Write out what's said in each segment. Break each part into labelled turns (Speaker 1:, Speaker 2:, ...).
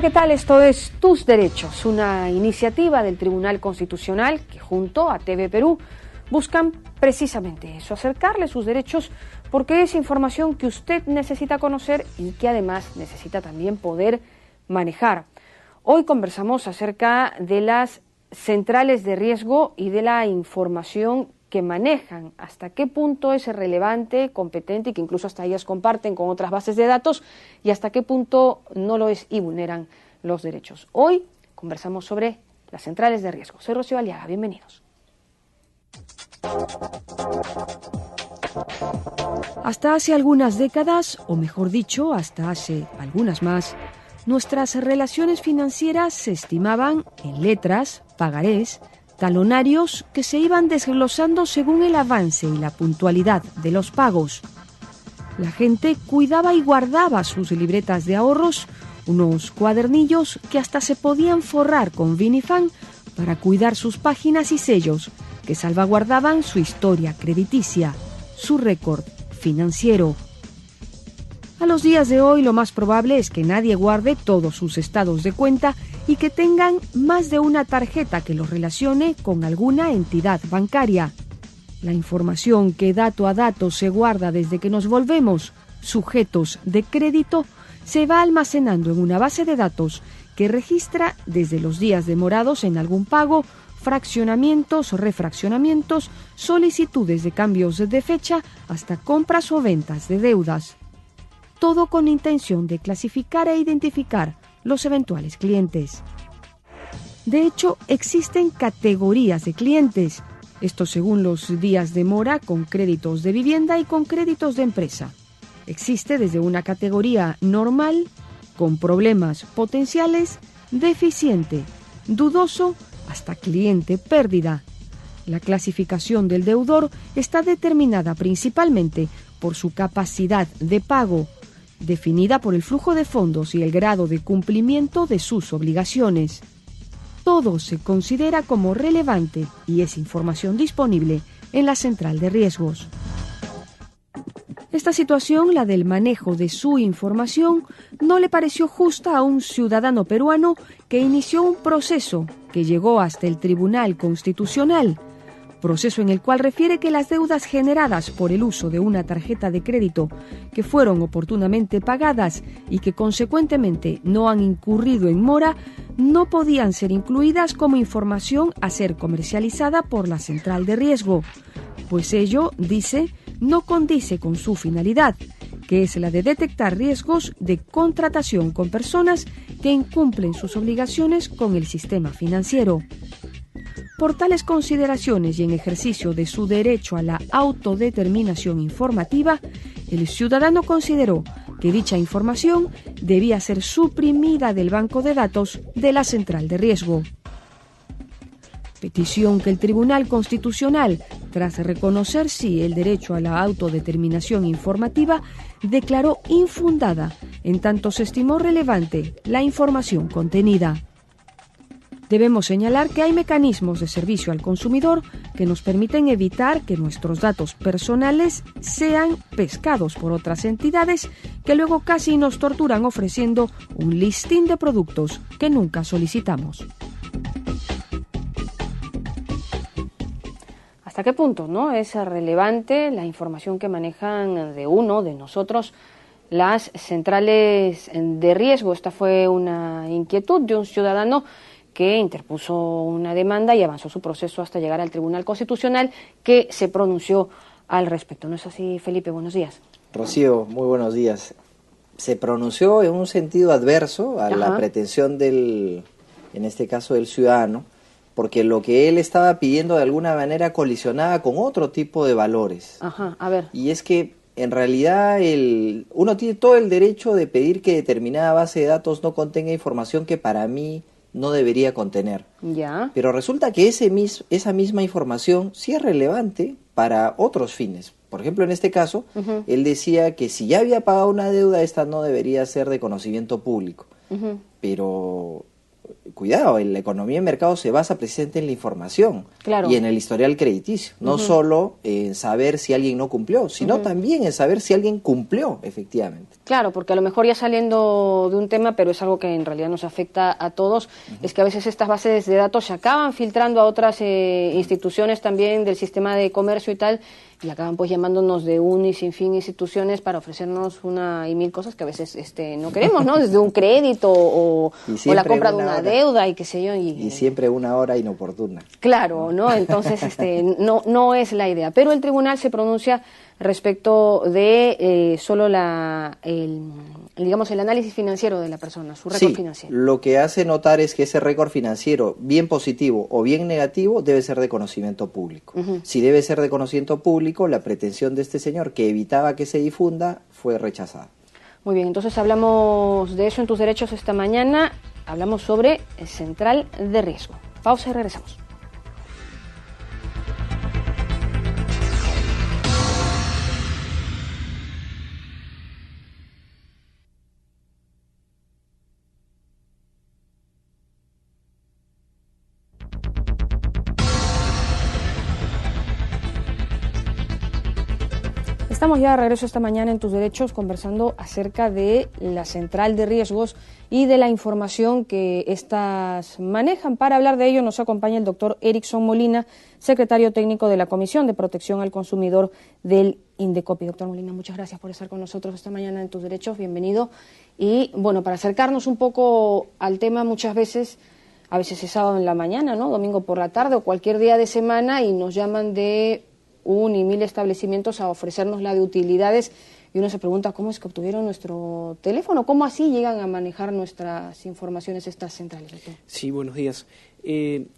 Speaker 1: Hola, ¿qué tal? Esto es Tus Derechos, una iniciativa del Tribunal Constitucional que junto a TV Perú buscan precisamente eso, acercarle sus derechos, porque es información que usted necesita conocer y que además necesita también poder manejar. Hoy conversamos acerca de las centrales de riesgo y de la información que manejan, hasta qué punto es relevante, competente y que incluso hasta ellas comparten con otras bases de datos y hasta qué punto no lo es y vulneran los derechos. Hoy conversamos sobre las centrales de riesgo. Soy Rocío Aliaga, bienvenidos. Hasta hace algunas décadas, o mejor dicho, hasta hace algunas más, nuestras relaciones financieras se estimaban en letras, pagarés, talonarios que se iban desglosando según el avance y la puntualidad de los pagos. La gente cuidaba y guardaba sus libretas de ahorros, unos cuadernillos que hasta se podían forrar con vinifán para cuidar sus páginas y sellos que salvaguardaban su historia crediticia, su récord financiero. A los días de hoy lo más probable es que nadie guarde todos sus estados de cuenta y que tengan más de una tarjeta que los relacione con alguna entidad bancaria. La información que dato a dato se guarda desde que nos volvemos sujetos de crédito se va almacenando en una base de datos que registra desde los días demorados en algún pago, fraccionamientos, refraccionamientos, solicitudes de cambios de fecha hasta compras o ventas de deudas. Todo con intención de clasificar e identificar los eventuales clientes. De hecho, existen categorías de clientes, esto según los días de mora con créditos de vivienda y con créditos de empresa. Existe desde una categoría normal, con problemas potenciales, deficiente, dudoso, hasta cliente pérdida. La clasificación del deudor está determinada principalmente por su capacidad de pago, definida por el flujo de fondos y el grado de cumplimiento de sus obligaciones. Todo se considera como relevante y es información disponible en la central de riesgos. Esta situación, la del manejo de su información, no le pareció justa a un ciudadano peruano que inició un proceso que llegó hasta el Tribunal Constitucional, proceso en el cual refiere que las deudas generadas por el uso de una tarjeta de crédito que fueron oportunamente pagadas y que consecuentemente no han incurrido en mora no podían ser incluidas como información a ser comercializada por la central de riesgo, pues ello, dice, no condice con su finalidad, que es la de detectar riesgos de contratación con personas que incumplen sus obligaciones con el sistema financiero. Por tales consideraciones y en ejercicio de su derecho a la autodeterminación informativa, el ciudadano consideró que dicha información debía ser suprimida del banco de datos de la central de riesgo. Petición que el Tribunal Constitucional, tras reconocer sí el derecho a la autodeterminación informativa, declaró infundada, en tanto se estimó relevante la información contenida. Debemos señalar que hay mecanismos de servicio al consumidor que nos permiten evitar que nuestros datos personales sean pescados por otras entidades que luego casi nos torturan ofreciendo un listín de productos que nunca solicitamos. ¿Hasta qué punto, no, es relevante la información que manejan de uno, de nosotros, las centrales de riesgo? Esta fue una inquietud de un ciudadano que interpuso una demanda y avanzó su proceso hasta llegar al Tribunal Constitucional, que se pronunció al respecto. ¿No es así, Felipe? Buenos días.
Speaker 2: Rocío, muy buenos días. Se pronunció en un sentido adverso a la pretensión del, en este caso del ciudadano, porque lo que él estaba pidiendo de alguna manera colisionaba con otro tipo de valores.
Speaker 1: A ver.
Speaker 2: Y es que en realidad uno tiene todo el derecho de pedir que determinada base de datos no contenga información que para mí no debería contener.
Speaker 1: Ya.
Speaker 2: Pero resulta que esa misma información sí es relevante para otros fines. Por ejemplo, en este caso, él decía que si ya había pagado una deuda, esta no debería ser de conocimiento público. Pero cuidado, la economía de mercado se basa precisamente en la información y en el historial crediticio, no solo en saber si alguien no cumplió, sino también en saber si alguien cumplió efectivamente.
Speaker 1: Claro, porque a lo mejor ya saliendo de un tema, pero es algo que en realidad nos afecta a todos, es que a veces estas bases de datos se acaban filtrando a otras instituciones también del sistema de comercio y tal, y acaban pues llamándonos de un y sin fin instituciones para ofrecernos una y mil cosas que a veces no queremos, ¿no? Desde un crédito o la compra de una deuda y qué sé yo.
Speaker 2: Y siempre una hora inoportuna.
Speaker 1: Claro, ¿no? Entonces no es la idea. Pero el tribunal se pronuncia respecto de solo digamos, el análisis financiero de la persona, su récord financiero.
Speaker 2: Lo que hace notar es que ese récord financiero, bien positivo o bien negativo, debe ser de conocimiento público. Si debe ser de conocimiento público, la pretensión de este señor, que evitaba que se difunda, fue rechazada.
Speaker 1: Muy bien, entonces hablamos de eso en Tus Derechos esta mañana. Hablamos sobre el central de riesgo. Pausa y regresamos. Estamos ya de regreso esta mañana en Tus Derechos conversando acerca de la central de riesgos y de la información que éstas manejan. Para hablar de ello nos acompaña el doctor Erickson Molina, secretario técnico de la Comisión de Protección al Consumidor del Indecopi. Doctor Molina, muchas gracias por estar con nosotros esta mañana en Tus Derechos. Bienvenido. Y bueno, para acercarnos un poco al tema, muchas veces, a veces es sábado en la mañana, ¿no? Domingo por la tarde o cualquier día de semana y nos llaman de un y mil establecimientos a ofrecernos la de utilidades y uno se pregunta cómo es que obtuvieron nuestro teléfono, cómo así llegan a manejar nuestras informaciones estas centrales. ¿Doctor?
Speaker 3: Sí, buenos días.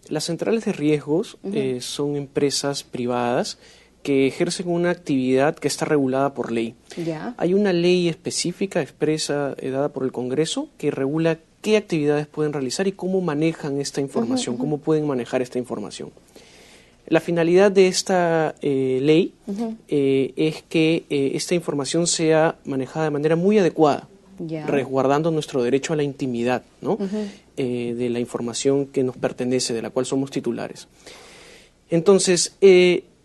Speaker 3: Las centrales de riesgos son empresas privadas que ejercen una actividad que está regulada por ley.
Speaker 1: ¿Ya?
Speaker 3: Hay una ley específica, expresa, dada por el Congreso, que regula qué actividades pueden realizar y cómo manejan esta información, cómo pueden manejar esta información. La finalidad de esta ley es que esta información sea manejada de manera muy adecuada, resguardando nuestro derecho a la intimidad, ¿no? De la información que nos pertenece, de la cual somos titulares. Entonces,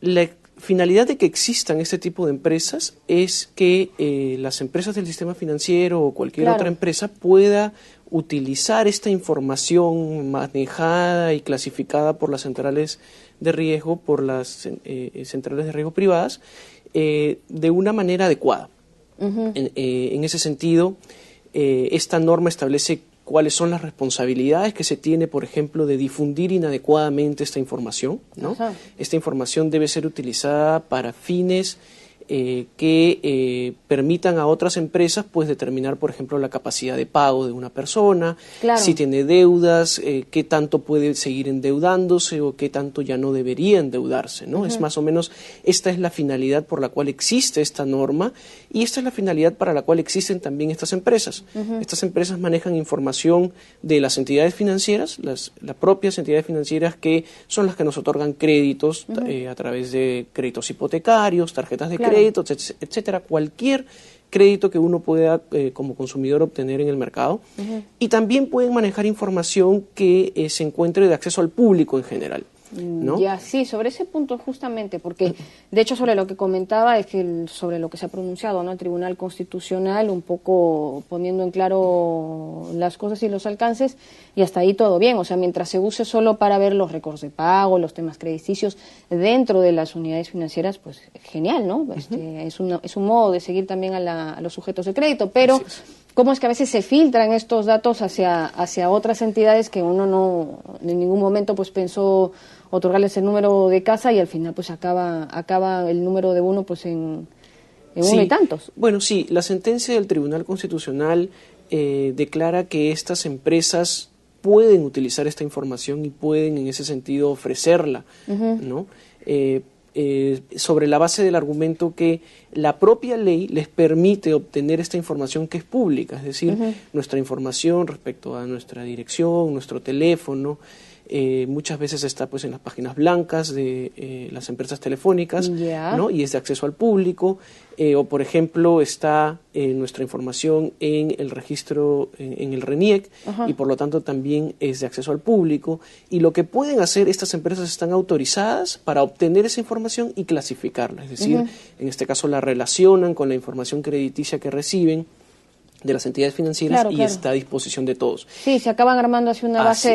Speaker 3: la finalidad de que existan este tipo de empresas es que las empresas del sistema financiero o cualquier otra empresa pueda utilizar esta información manejada y clasificada por las centrales de riesgo, por las centrales de riesgo privadas, de una manera adecuada. En ese sentido, esta norma establece cuáles son las responsabilidades que se tiene, por ejemplo, de difundir inadecuadamente esta información, ¿no? Esta información debe ser utilizada para fines que permitan a otras empresas pues determinar, por ejemplo, la capacidad de pago de una persona, si tiene deudas, qué tanto puede seguir endeudándose o qué tanto ya no debería endeudarse, ¿no? Es más o menos, esta es la finalidad por la cual existe esta norma y esta es la finalidad para la cual existen también estas empresas. Estas empresas manejan información de las entidades financieras, las propias entidades financieras que son las que nos otorgan créditos a través de créditos hipotecarios, tarjetas de crédito, etcétera, cualquier crédito que uno pueda como consumidor obtener en el mercado. Y también pueden manejar información que se encuentre de acceso al público en general, ¿no?
Speaker 1: Ya, sí, sobre ese punto justamente, porque de hecho sobre lo que comentaba es que sobre lo que se ha pronunciado, ¿no? El Tribunal Constitucional, un poco poniendo en claro las cosas y los alcances, y hasta ahí todo bien, o sea, mientras se use solo para ver los récords de pago, los temas crediticios dentro de las unidades financieras, pues genial, ¿no? Es un modo de seguir también a los sujetos de crédito, pero ¿cómo es que a veces se filtran estos datos hacia otras entidades que uno no en ningún momento pues pensó otorgarles el número de casa y al final pues acaba el número de uno pues en uno y tantos?
Speaker 3: Bueno, sí, la sentencia del Tribunal Constitucional declara que estas empresas pueden utilizar esta información y pueden en ese sentido ofrecerla, ¿no? Sobre la base del argumento que la propia ley les permite obtener esta información que es pública, es decir, nuestra información respecto a nuestra dirección, nuestro teléfono, muchas veces está pues en las páginas blancas de las empresas telefónicas, ¿no? Y es de acceso al público, o por ejemplo está nuestra información en el registro, en el RENIEC, y por lo tanto también es de acceso al público, y lo que pueden hacer estas empresas están autorizadas para obtener esa información y clasificarla, es decir, en este caso la relacionan con la información crediticia que reciben, de las entidades financieras
Speaker 1: Claro,
Speaker 3: y
Speaker 1: claro.
Speaker 3: está a disposición de todos.
Speaker 1: Sí, se acaban armando así una
Speaker 3: Así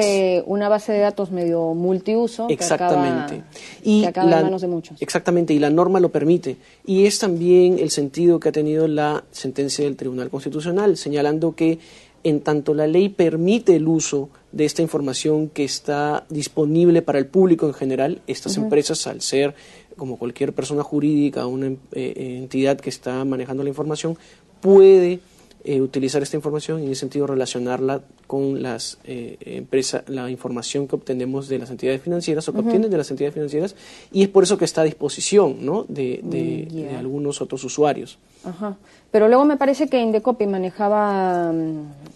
Speaker 1: base de datos medio multiuso
Speaker 3: Exactamente.
Speaker 1: que acaba en manos de muchos.
Speaker 3: Exactamente, y la norma lo permite. Y es también el sentido que ha tenido la sentencia del Tribunal Constitucional, señalando que en tanto la ley permite el uso de esta información que está disponible para el público en general, estas empresas, al ser como cualquier persona jurídica, una entidad que está manejando la información, puede utilizar esta información y en ese sentido relacionarla con las empresas, la información que obtenemos de las entidades financieras o que obtienen de las entidades financieras, y es por eso que está a disposición, ¿no?, de algunos otros usuarios.
Speaker 1: Ajá. Pero luego me parece que Indecopi manejaba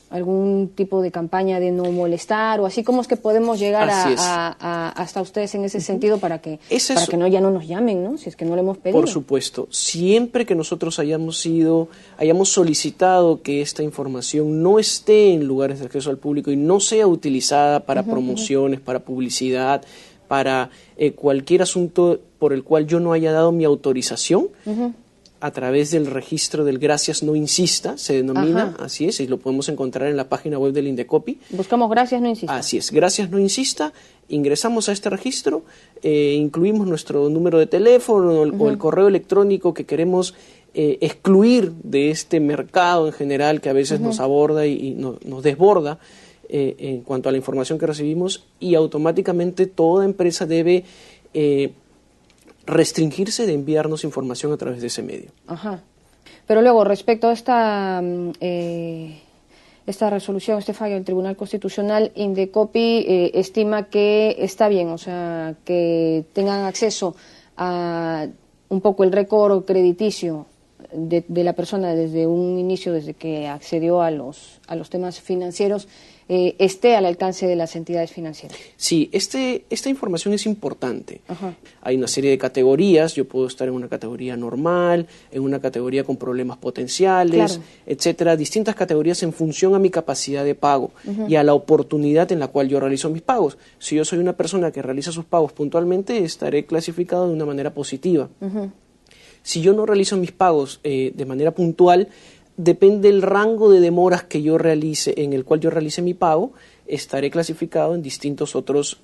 Speaker 1: algún tipo de campaña de no molestar o así. ¿Cómo es que podemos llegar hasta ustedes en ese sentido para que ya no nos llamen, ¿no?, si es que no lo hemos pedido?
Speaker 3: Por supuesto. Siempre que nosotros hayamos solicitado que esta información no esté en lugares de acceso al público y no sea utilizada para promociones, para publicidad, para cualquier asunto por el cual yo no haya dado mi autorización, a través del registro del Gracias No Insista, se denomina, así es, y lo podemos encontrar en la página web del Indecopi.
Speaker 1: Buscamos Gracias No Insista.
Speaker 3: Así es, Gracias No Insista, ingresamos a este registro, incluimos nuestro número de teléfono o el correo electrónico que queremos excluir de este mercado en general que a veces nos aborda y nos desborda en cuanto a la información que recibimos, y automáticamente toda empresa debe restringirse de enviarnos información a través de ese medio.
Speaker 1: Ajá. Pero luego, respecto a esta resolución, este fallo del Tribunal Constitucional, Indecopi estima que está bien, o sea, que tengan acceso a un poco el récord crediticio de la persona desde un inicio, desde que accedió a los temas financieros, esté al alcance de las entidades financieras.
Speaker 3: Sí, esta información es importante.
Speaker 1: Ajá.
Speaker 3: Hay una serie de categorías, yo puedo estar en una categoría normal, en una categoría con problemas potenciales,
Speaker 1: claro,
Speaker 3: etcétera, distintas categorías en función a mi capacidad de pago y a la oportunidad en la cual yo realizo mis pagos. Si yo soy una persona que realiza sus pagos puntualmente, estaré clasificado de una manera positiva. Si yo no realizo mis pagos de manera puntual, depende del rango de demoras que yo realice, en el cual yo realice mi pago, estaré clasificado en distintas otras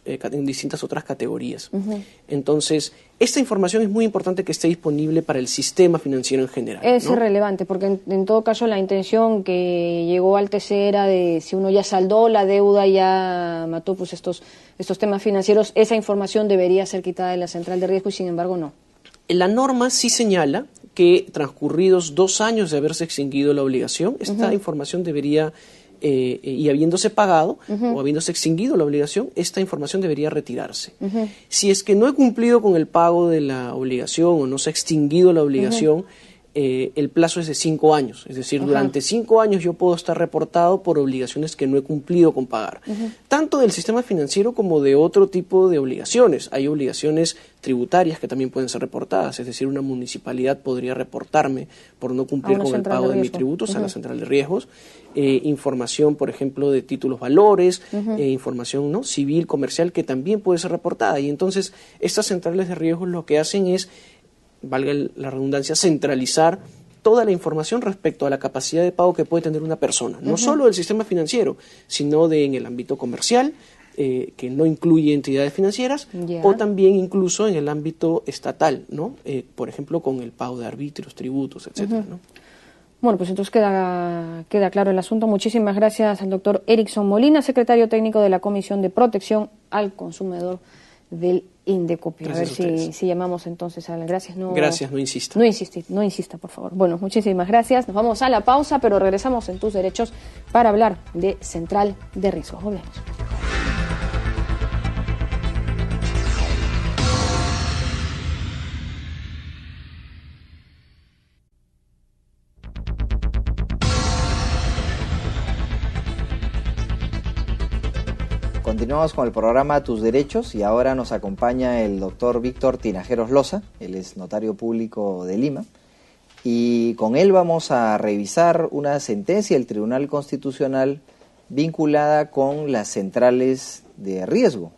Speaker 3: categorías. Entonces, esta información es muy importante que esté disponible para el sistema financiero en general.
Speaker 1: Es
Speaker 3: ¿no?
Speaker 1: relevante, porque en todo caso la intención que llegó al TC era de si uno ya saldó la deuda, ya mató pues estos temas financieros, esa información debería ser quitada de la central de riesgo y sin embargo no.
Speaker 3: La norma sí señala que transcurridos 2 años de haberse extinguido la obligación, esta información debería, y habiéndose pagado o habiéndose extinguido la obligación, esta información debería retirarse. Si es que no he cumplido con el pago de la obligación o no se ha extinguido la obligación, el plazo es de 5 años, es decir, durante 5 años yo puedo estar reportado por obligaciones que no he cumplido con pagar, tanto del sistema financiero como de otro tipo de obligaciones. Hay obligaciones tributarias que también pueden ser reportadas, es decir, una municipalidad podría reportarme por no cumplir con el pago de mis tributos a la central de riesgos, información, por ejemplo, de títulos valores, información, ¿no?, civil, comercial, que también puede ser reportada, y entonces estas centrales de riesgos lo que hacen es, valga la redundancia, centralizar toda la información respecto a la capacidad de pago que puede tener una persona, no solo del sistema financiero, sino en el ámbito comercial, que no incluye entidades financieras, o también incluso en el ámbito estatal, ¿no? Por ejemplo, con el pago de arbitrios, tributos, etcétera, ¿no?
Speaker 1: Bueno, pues entonces queda claro el asunto. Muchísimas gracias al doctor Erickson Molina, secretario técnico de la Comisión de Protección al Consumidor del Indecopi. A ver si llamamos entonces al Gracias No
Speaker 3: Insista.
Speaker 1: No insista, por favor. Bueno, muchísimas gracias. Nos vamos a la pausa, pero regresamos en Tus Derechos para hablar de Central de Riesgos. Volvemos.
Speaker 2: Continuamos con el programa Tus Derechos y ahora nos acompaña el doctor Víctor Tinajeros Loza, él es notario público de Lima, y con él vamos a revisar una sentencia del Tribunal Constitucional vinculada con las centrales de riesgo.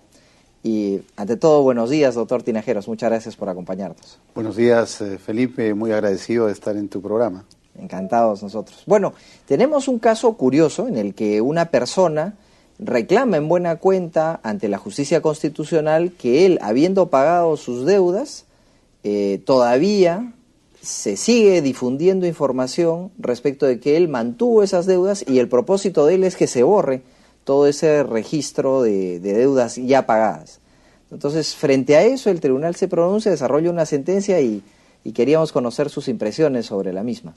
Speaker 2: Y ante todo, buenos días, doctor Tinajeros, muchas gracias por acompañarnos.
Speaker 4: Buenos días, Felipe, muy agradecido de estar en tu programa.
Speaker 2: Encantados nosotros. Bueno, tenemos un caso curioso en el que una persona reclama en buena cuenta ante la justicia constitucional que él, habiendo pagado sus deudas, todavía se sigue difundiendo información respecto de que él mantuvo esas deudas y el propósito de él es que se borre todo ese registro de deudas ya pagadas. Entonces, frente a eso, el tribunal se pronuncia, desarrolla una sentencia y queríamos conocer sus impresiones sobre la misma.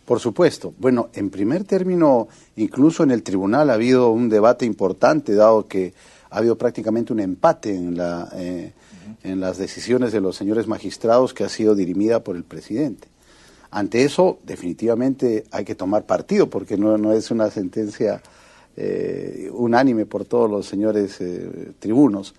Speaker 4: Por supuesto. Bueno, en primer término, incluso en el tribunal ha habido un debate importante, dado que ha habido prácticamente un empate en las decisiones de los señores magistrados que ha sido dirimida por el presidente. Ante eso, definitivamente hay que tomar partido, porque no es una sentencia unánime por todos los señores tribunos.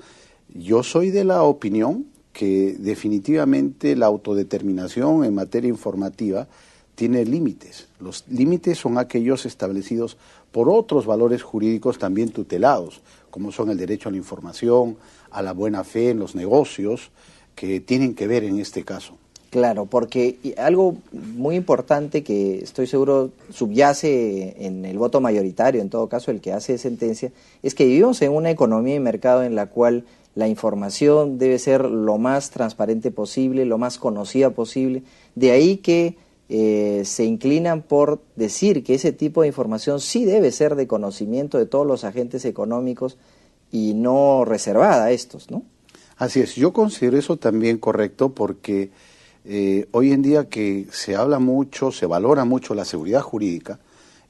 Speaker 4: Yo soy de la opinión que definitivamente la autodeterminación en materia informativa tiene límites. Los límites son aquellos establecidos por otros valores jurídicos también tutelados, como son el derecho a la información, a la buena fe en los negocios, que tienen que ver en este caso.
Speaker 2: Claro, porque algo muy importante que estoy seguro subyace en el voto mayoritario, en todo caso el que hace sentencia, es que vivimos en una economía y mercado en la cual la información debe ser lo más transparente posible, lo más conocida posible. De ahí que se inclinan por decir que ese tipo de información sí debe ser de conocimiento de todos los agentes económicos y no reservada a estos, ¿no?
Speaker 4: Así es, yo considero eso también correcto porque hoy en día que se habla mucho, se valora mucho la seguridad jurídica,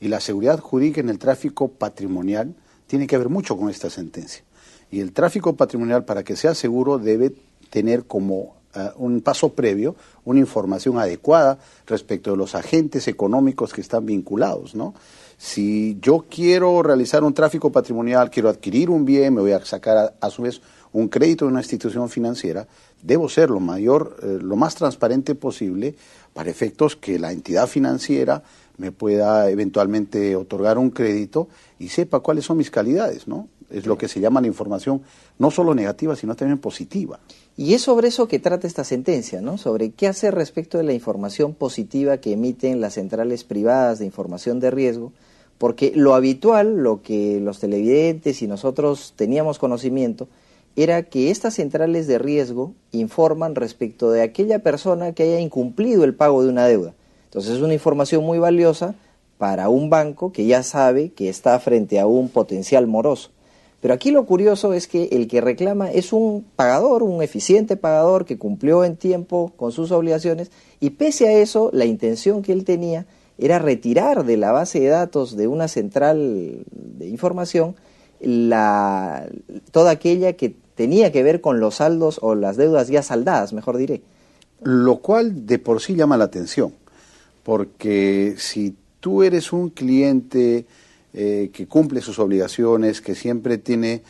Speaker 4: y la seguridad jurídica en el tráfico patrimonial tiene que ver mucho con esta sentencia. Y el tráfico patrimonial, para que sea seguro, debe tener como un paso previo una información adecuada respecto de los agentes económicos que están vinculados, ¿no? Si yo quiero realizar un tráfico patrimonial, quiero adquirir un bien, me voy a sacar a su vez un crédito de una institución financiera, debo ser lo más transparente posible para efectos que la entidad financiera me pueda eventualmente otorgar un crédito y sepa cuáles son mis calidades, ¿no? Es lo que se llama la información no solo negativa, sino también positiva.
Speaker 2: Y es sobre eso que trata esta sentencia, ¿no? Sobre qué hacer respecto de la información positiva que emiten las centrales privadas de información de riesgo, porque lo habitual, lo que los televidentes y nosotros teníamos conocimiento, era que estas centrales de riesgo informan respecto de aquella persona que haya incumplido el pago de una deuda. Entonces es una información muy valiosa para un banco que ya sabe que está frente a un potencial moroso. Pero aquí lo curioso es que el que reclama es un pagador, un eficiente pagador que cumplió en tiempo con sus obligaciones, y pese a eso la intención que él tenía era retirar de la base de datos de una central de información toda aquella que tenía que ver con los saldos o las deudas ya saldadas, mejor diré.
Speaker 4: Lo cual de por sí llama la atención, porque si tú eres un cliente que cumple sus obligaciones, que siempre tiene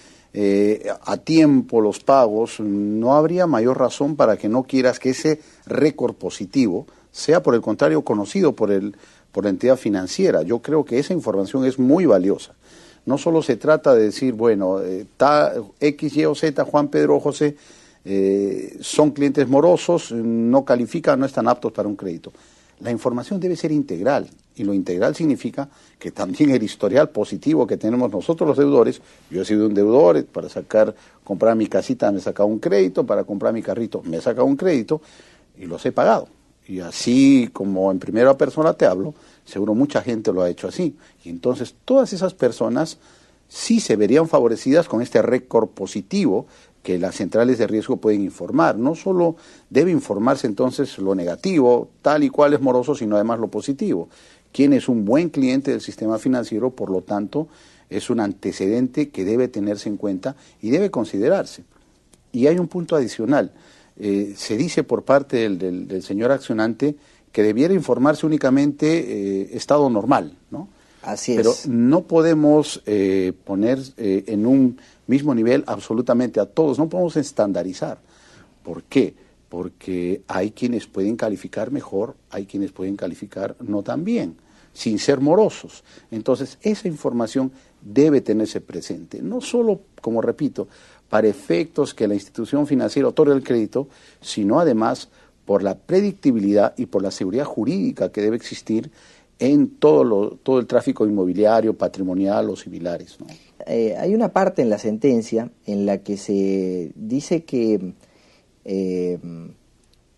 Speaker 4: a tiempo los pagos, no habría mayor razón para que no quieras que ese récord positivo sea, por el contrario, conocido por la entidad financiera. Yo creo que esa información es muy valiosa. No solo se trata de decir, bueno, X, Y o Z, Juan, Pedro o José, son clientes morosos, no califican, no están aptos para un crédito. La información debe ser integral, y lo integral significa que también el historial positivo que tenemos nosotros los deudores, yo he sido un deudor, para comprar mi casita me he sacado un crédito, para comprar mi carrito me he sacado un crédito y los he pagado. Y así como en primera persona te hablo, seguro mucha gente lo ha hecho así. Y entonces todas esas personas sí se verían favorecidas con este récord positivo que las centrales de riesgo pueden informar. No solo debe informarse entonces lo negativo, tal y cual es moroso, sino además lo positivo. Quien es un buen cliente del sistema financiero, por lo tanto, es un antecedente que debe tenerse en cuenta y debe considerarse. Y hay un punto adicional. Se dice por parte del señor accionante que debiera informarse únicamente estado normal, ¿no?
Speaker 2: Así es.
Speaker 4: Pero no podemos poner en un mismo nivel absolutamente a todos, no podemos estandarizar. ¿Por qué? Porque hay quienes pueden calificar mejor, hay quienes pueden calificar no tan bien, sin ser morosos. Entonces, esa información debe tenerse presente, no solo, como repito, para efectos que la institución financiera otorgue el crédito, sino además por la predictibilidad y por la seguridad jurídica que debe existir en todo el tráfico inmobiliario, patrimonial o similares, ¿no?
Speaker 2: Hay una parte en la sentencia en la que se dice que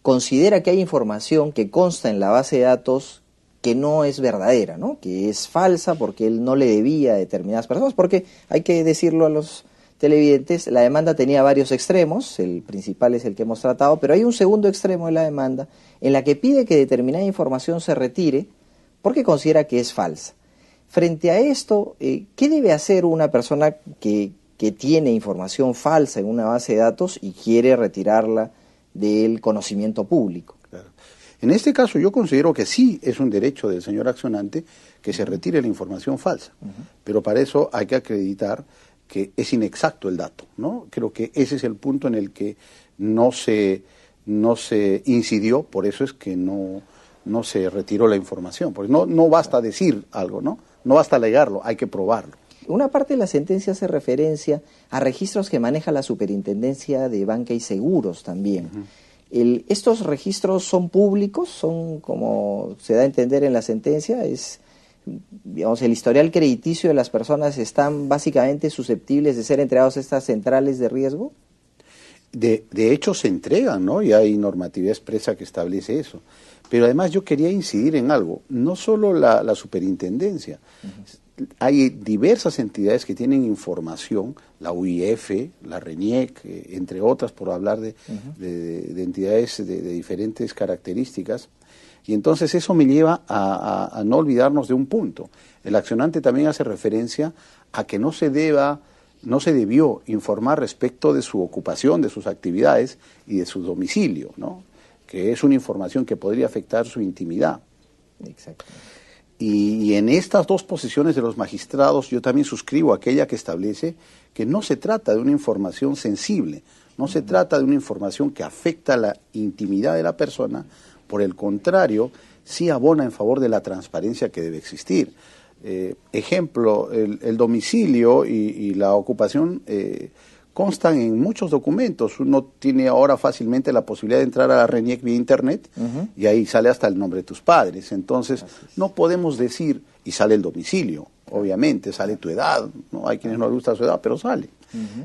Speaker 2: considera que hay información que consta en la base de datos que no es verdadera, ¿no? Que es falsa porque él no le debía a determinadas personas, porque hay que decirlo a los televidentes, la demanda tenía varios extremos, el principal es el que hemos tratado, pero hay un segundo extremo de la demanda en la que pide que determinada información se retire porque considera que es falsa. Frente a esto, ¿qué debe hacer una persona que tiene información falsa en una base de datos y quiere retirarla del conocimiento público?
Speaker 4: Claro. En este caso yo considero que sí es un derecho del señor accionante que se retire la información falsa, pero para eso hay que acreditar que es inexacto el dato, ¿no? Creo que ese es el punto en el que no se incidió, por eso es que no se retiró la información, porque no basta decir algo, ¿no? No basta alegarlo, hay que probarlo.
Speaker 2: Una parte de la sentencia hace referencia a registros que maneja la Superintendencia de Banca y Seguros también. ¿Estos registros son públicos? ¿Son, como se da a entender en la sentencia, digamos, el historial crediticio de las personas están básicamente susceptibles de ser entregados a estas centrales de riesgo?
Speaker 4: De hecho se entregan, ¿no? Y hay normatividad expresa que establece eso. Pero además yo quería incidir en algo, no solo la superintendencia, hay diversas entidades que tienen información, la UIF, la RENIEC, entre otras, por hablar de entidades de diferentes características, y entonces eso me lleva a no olvidarnos de un punto. El accionante también hace referencia a que no se debió informar respecto de su ocupación, de sus actividades y de su domicilio, ¿no? Que es una información que podría afectar su intimidad.
Speaker 2: Exacto.
Speaker 4: Y en estas dos posiciones de los magistrados yo también suscribo aquella que establece que no se trata de una información sensible, no se trata de una información que afecta la intimidad de la persona, por el contrario, sí abona en favor de la transparencia que debe existir. Ejemplo, el domicilio y la ocupación constan en muchos documentos. Uno tiene ahora fácilmente la posibilidad de entrar a la RENIEC vía internet y ahí sale hasta el nombre de tus padres. Entonces, no podemos decir, y sale el domicilio, obviamente, sale tu edad, ¿no? Hay quienes no les gusta su edad, pero sale.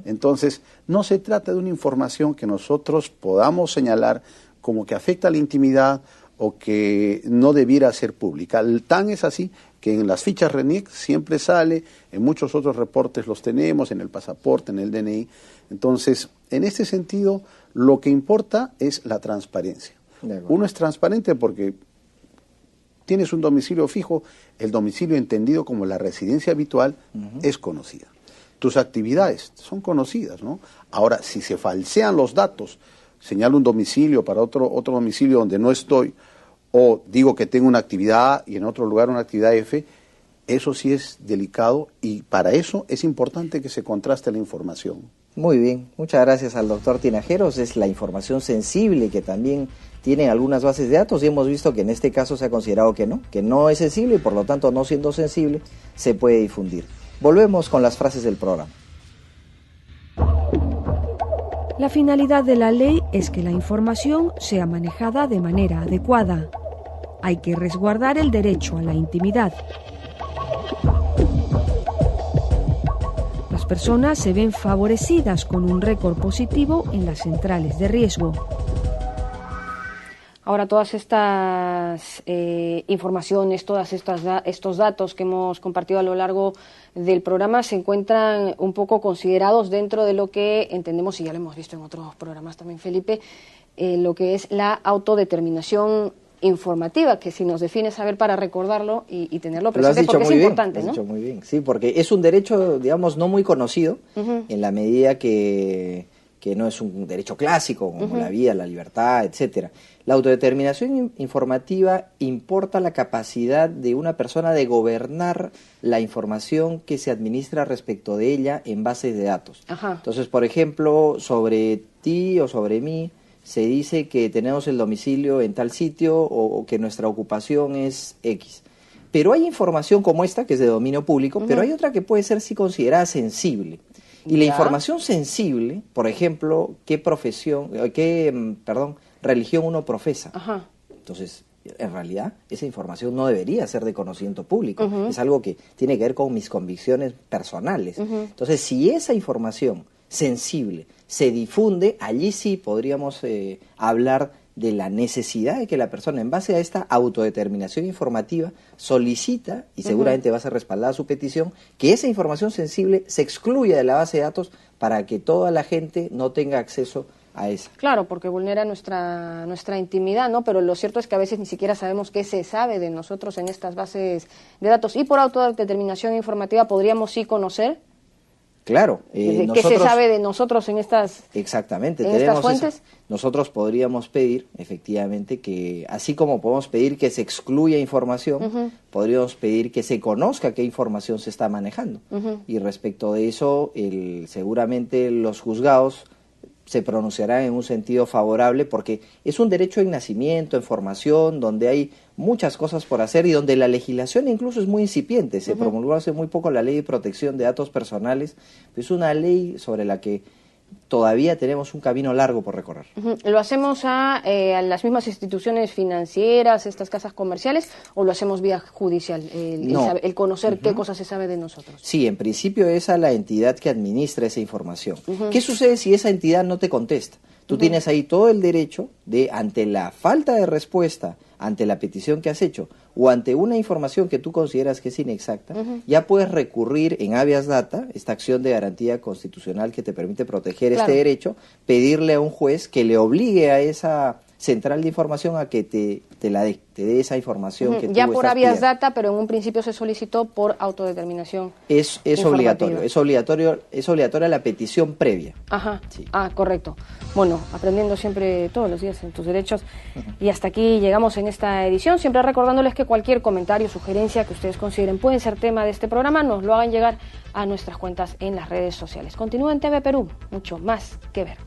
Speaker 4: Entonces, no se trata de una información que nosotros podamos señalar como que afecta a la intimidad o que no debiera ser pública. Tan es así que en las fichas RENIEC siempre sale, en muchos otros reportes los tenemos, en el pasaporte, en el DNI. Entonces, en este sentido, lo que importa es la transparencia. Uno es transparente porque tienes un domicilio fijo, el domicilio entendido como la residencia habitual es conocida. Tus actividades son conocidas, ¿no? Ahora, si se falsean los datos, señalo un domicilio para otro domicilio donde no estoy, o digo que tengo una actividad A y en otro lugar una actividad F, eso sí es delicado y para eso es importante que se contraste la información.
Speaker 2: Muy bien, muchas gracias al doctor Tinajeros. Es la información sensible que también tienen algunas bases de datos y hemos visto que en este caso se ha considerado que no es sensible y por lo tanto no siendo sensible se puede difundir. Volvemos con las frases del programa.
Speaker 1: La finalidad de la ley es que la información sea manejada de manera adecuada. Hay que resguardar el derecho a la intimidad. Las personas se ven favorecidas con un récord positivo en las centrales de riesgo.
Speaker 5: Ahora, todas estas informaciones, estos datos que hemos compartido a lo largo del programa se encuentran un poco considerados dentro de lo que entendemos, y ya lo hemos visto en otros programas también, Felipe, lo que es la autodeterminación informativa, que si nos define saber para recordarlo y tenerlo presente, porque es importante, ¿no?
Speaker 2: Lo has dicho muy bien, sí, porque es un derecho, digamos, no muy conocido, en la medida que no es un derecho clásico, como la vida, la libertad, etcétera. La autodeterminación informativa importa la capacidad de una persona de gobernar la información que se administra respecto de ella en bases de datos. Entonces, por ejemplo, sobre ti o sobre mí, se dice que tenemos el domicilio en tal sitio o que nuestra ocupación es X. Pero hay información como esta, que es de dominio público, pero hay otra que puede ser sí considerada sensible. Y la
Speaker 5: Ya.
Speaker 2: información sensible, por ejemplo, qué religión uno profesa.
Speaker 5: Ajá.
Speaker 2: Entonces, en realidad, esa información no debería ser de conocimiento público. Es algo que tiene que ver con mis convicciones personales. Entonces, si esa información sensible se difunde, allí sí podríamos hablar de la necesidad de que la persona, en base a esta autodeterminación informativa, solicita, y seguramente va a ser respaldada su petición, que esa información sensible se excluya de la base de datos para que toda la gente no tenga acceso a esa.
Speaker 5: Claro, porque vulnera nuestra intimidad, ¿no? Pero lo cierto es que a veces ni siquiera sabemos qué se sabe de nosotros en estas bases de datos. Y por autodeterminación informativa podríamos sí conocer
Speaker 2: Claro,
Speaker 5: de qué se sabe de nosotros en estas
Speaker 2: exactamente,
Speaker 5: en
Speaker 2: tenemos
Speaker 5: estas fuentes.
Speaker 2: esa. Nosotros podríamos pedir, efectivamente, que así como podemos pedir que se excluya información, podríamos pedir que se conozca qué información se está manejando. Y respecto de eso, seguramente los juzgados se pronunciarán en un sentido favorable, porque es un derecho en nacimiento, en formación, donde hay muchas cosas por hacer y donde la legislación incluso es muy incipiente. Se promulgó hace muy poco la Ley de Protección de Datos Personales, es una ley sobre la que todavía tenemos un camino largo por recorrer.
Speaker 5: ¿Lo hacemos a las mismas instituciones financieras, estas casas comerciales, o lo hacemos vía judicial,
Speaker 2: No.
Speaker 5: el conocer qué cosas se sabe de nosotros?
Speaker 2: Sí, en principio es a la entidad que administra esa información. ¿Qué sucede si esa entidad no te contesta? Tú tienes ahí todo el derecho de, ante la falta de respuesta, ante la petición que has hecho, o ante una información que tú consideras que es inexacta, ya puedes recurrir en habeas data, esta acción de garantía constitucional que te permite proteger este derecho, pedirle a un juez que le obligue a esa central de información a que te dé esa información que tú
Speaker 5: ya por
Speaker 2: estás
Speaker 5: habeas
Speaker 2: pidiendo.
Speaker 5: data, pero en un principio se solicitó por autodeterminación.
Speaker 2: Es
Speaker 5: informativa.
Speaker 2: es obligatoria la petición previa.
Speaker 5: Ajá,
Speaker 2: Sí.
Speaker 5: Correcto. Bueno, aprendiendo siempre todos los días en tus derechos. Y hasta aquí llegamos en esta edición, siempre recordándoles que cualquier comentario, sugerencia que ustedes consideren pueden ser tema de este programa, nos lo hagan llegar a nuestras cuentas en las redes sociales. Continúa en TV Perú, mucho más que ver.